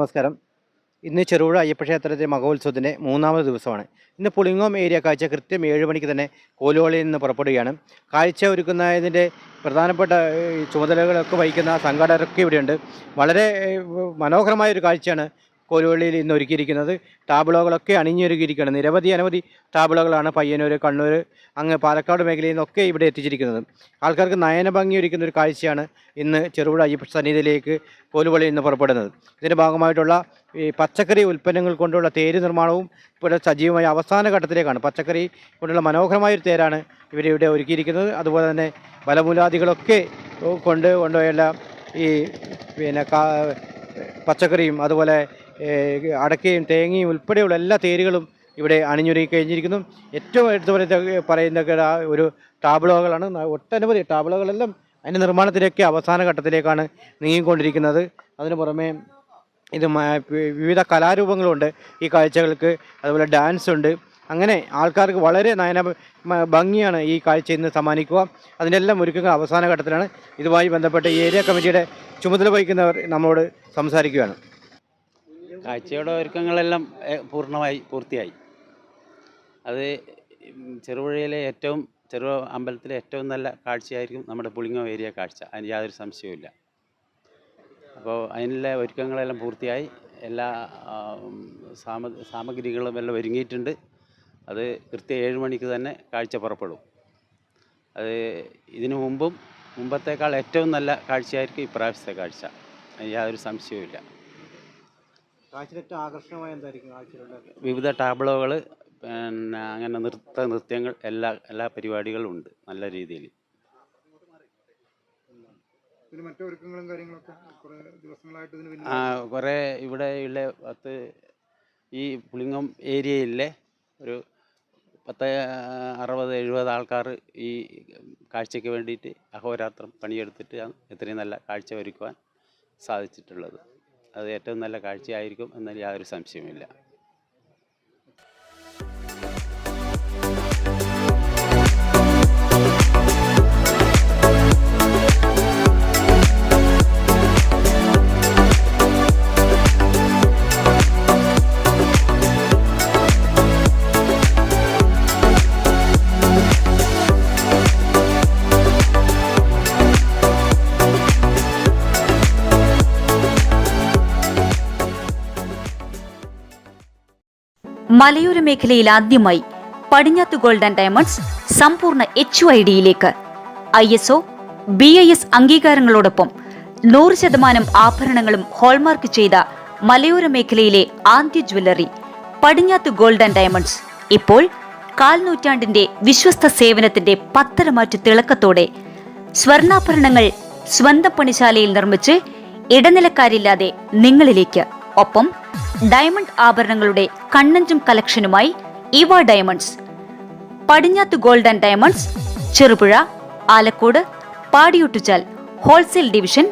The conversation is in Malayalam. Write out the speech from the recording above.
നമസ്കാരം. ഇന്ന് ചെറുപുഴ അയ്യപ്പ ക്ഷേത്രത്തിലെ മഹോത്സവത്തിൻ്റെ മൂന്നാമത് ദിവസമാണ്. ഇന്ന് പുളിങ്ങോം ഏരിയ കാഴ്ച കൃത്യം 7 മണിക്ക് തന്നെ കോലുവള്ളിയിൽ നിന്ന് പുറപ്പെടുകയാണ്. കാഴ്ച ഒരുക്കുന്നതിൻ്റെ പ്രധാനപ്പെട്ട ചുമതലകളൊക്കെ വഹിക്കുന്ന സംഘാടകരൊക്കെ ഇവിടെയുണ്ട്. വളരെ മനോഹരമായൊരു കാഴ്ചയാണ് കോലുവള്ളിയിൽ ഇന്ന് ഒരുക്കിയിരിക്കുന്നത്. ടാബ്ലോകളൊക്കെ അണിഞ്ഞൊരുക്കിയിരിക്കുകയാണ്. അനവധി ടാബ്ലോകളാണ് പയ്യന്നൂർ, കണ്ണൂർ, അങ്ങ് പാലക്കാട് മേഖലയിൽ നിന്നൊക്കെ ഇവിടെ എത്തിച്ചിരിക്കുന്നത്. ആൾക്കാർക്ക് നയനഭംഗി ഒരുക്കുന്ന ഒരു കാഴ്ചയാണ് ഇന്ന് ചെറുപുഴ അയ്യപ്പ സന്നിധിയിലേക്ക് കോലുവള്ളിയിൽ നിന്ന് പുറപ്പെടുന്നത്. ഇതിൻ്റെ ഭാഗമായിട്ടുള്ള ഈ പച്ചക്കറി ഉൽപ്പന്നങ്ങൾ കൊണ്ടുള്ള തേര് നിർമ്മാണവും ഇവിടെ സജീവമായ അവസാന ഘട്ടത്തിലേക്കാണ്. പച്ചക്കറി കൊണ്ടുള്ള മനോഹരമായൊരു തേരാണ് ഇവരിവിടെ ഒരുക്കിയിരിക്കുന്നത്. അതുപോലെ തന്നെ ഫലമൂലാദികളൊക്കെ കൊണ്ടുപോയുള്ള ഈ പച്ചക്കറിയും അതുപോലെ അടക്കയും തേങ്ങയും ഉൾപ്പെടെയുള്ള എല്ലാ തേരുകളും ഇവിടെ അണിഞ്ഞൊരുക്കി കഴിഞ്ഞിരിക്കുന്നു. ഏറ്റവും എടുത്തു പറയുന്ന ഒരു ടാബ്ലോകളാണ്. ഒട്ടനവധി ടാബ്ലോകളെല്ലാം അതിൻ്റെ നിർമ്മാണത്തിലേക്ക് അവസാന ഘട്ടത്തിലേക്കാണ് നീങ്ങിക്കൊണ്ടിരിക്കുന്നത്. അതിന് പുറമെ ഇത് വിവിധ കലാരൂപങ്ങളുണ്ട് ഈ കാഴ്ചകൾക്ക്. അതുപോലെ ഡാൻസ് ഉണ്ട്. അങ്ങനെ ആൾക്കാർക്ക് വളരെ ഭംഗിയാണ് ഈ കാഴ്ച ഇന്ന് സമ്മാനിക്കുക. അതിൻ്റെ എല്ലാം ഒരുക്കങ്ങൾ അവസാന ഘട്ടത്തിലാണ്. ഇതുമായി ബന്ധപ്പെട്ട് ഈ ഏരിയ കമ്മിറ്റിയുടെ ചുമതല വഹിക്കുന്നവർ നമ്മളോട് സംസാരിക്കുകയാണ്. കാഴ്ചയുടെ ഒരുക്കങ്ങളെല്ലാം പൂർത്തിയായി. അത് ചെറുപുഴയിലെ ചെറുപുഴ അമ്പലത്തിലെ ഏറ്റവും നല്ല കാഴ്ചയായിരിക്കും നമ്മുടെ പുളിങ്ങോം ഏരിയ കാഴ്ച. അതിന് യാതൊരു സംശയവുമില്ല. അപ്പോൾ അതിനുള്ള ഒരുക്കങ്ങളെല്ലാം പൂർത്തിയായി. എല്ലാ സാമഗ്രികളും എല്ലാം ഒരുങ്ങിയിട്ടുണ്ട്. അത് കൃത്യം 7 മണിക്ക് തന്നെ കാഴ്ച പുറപ്പെടും. അത് ഇതിനു മുമ്പത്തേക്കാൾ ഏറ്റവും നല്ല കാഴ്ചയായിരിക്കും ഇപ്രാവശ്യത്തെ കാഴ്ച. അതിന് യാതൊരു സംശയവുമില്ല. വിവിധ ടാബ്ലോകൾ, പിന്നെ അങ്ങനെ നൃത്യങ്ങൾ, എല്ലാ പരിപാടികളും ഉണ്ട് നല്ല രീതിയിൽ. കുറേ ഇവിടെയുള്ള ഈ പുളിങ്ങോം ഏരിയയിലെ ഒരു 60-70 ആൾക്കാർ ഈ കാഴ്ചയ്ക്ക് വേണ്ടിയിട്ട് അഹോരാത്രം പണിയെടുത്തിട്ടാണ് ഇത്രയും നല്ല കാഴ്ച ഒരുക്കുവാൻ സാധിച്ചിട്ടുള്ളത്. അത് ഏറ്റവും നല്ല കാഴ്ചയായിരിക്കും എന്നതിൽ യാതൊരു സംശയവുമില്ല. മലയോര മേഖലയിൽ ആദ്യമായി പടിഞ്ഞാത്ത് ഗോൾഡ് ആൻഡ് ഡയമണ്ട്സ് സമ്പൂർണ്ണ HUID ISO BIS അംഗീകാരങ്ങളോടൊപ്പം 100% ആഭരണങ്ങളും ഹോൾമാർക്ക് ചെയ്ത മലയോര മേഖലയിലെ ആദ്യ ജ്വല്ലറി പടിഞ്ഞാത്ത് ഗോൾഡ് ആൻഡ് ഡയമണ്ട്സ് ഇപ്പോൾ 1/4 നൂറ്റാണ്ടിന്റെ വിശ്വസ്ത സേവനത്തിന്റെ പത്തരമാറ്റു തിളക്കത്തോടെ സ്വർണ്ണാഭരണങ്ങൾ സ്വന്തം പണിശാലയിൽ നിർമ്മിച്ച് ഇടനിലക്കാരില്ലാതെ നിങ്ങളിലേക്ക്. ഒപ്പം ഡയമണ്ട് ആഭരണങ്ങളുടെ കണ്ണഞ്ചും കളക്ഷനുമായി ഇവ diamonds, Padinjath gold and diamonds, Cherupuzha, Alakode, Padiyottuchal wholesale division,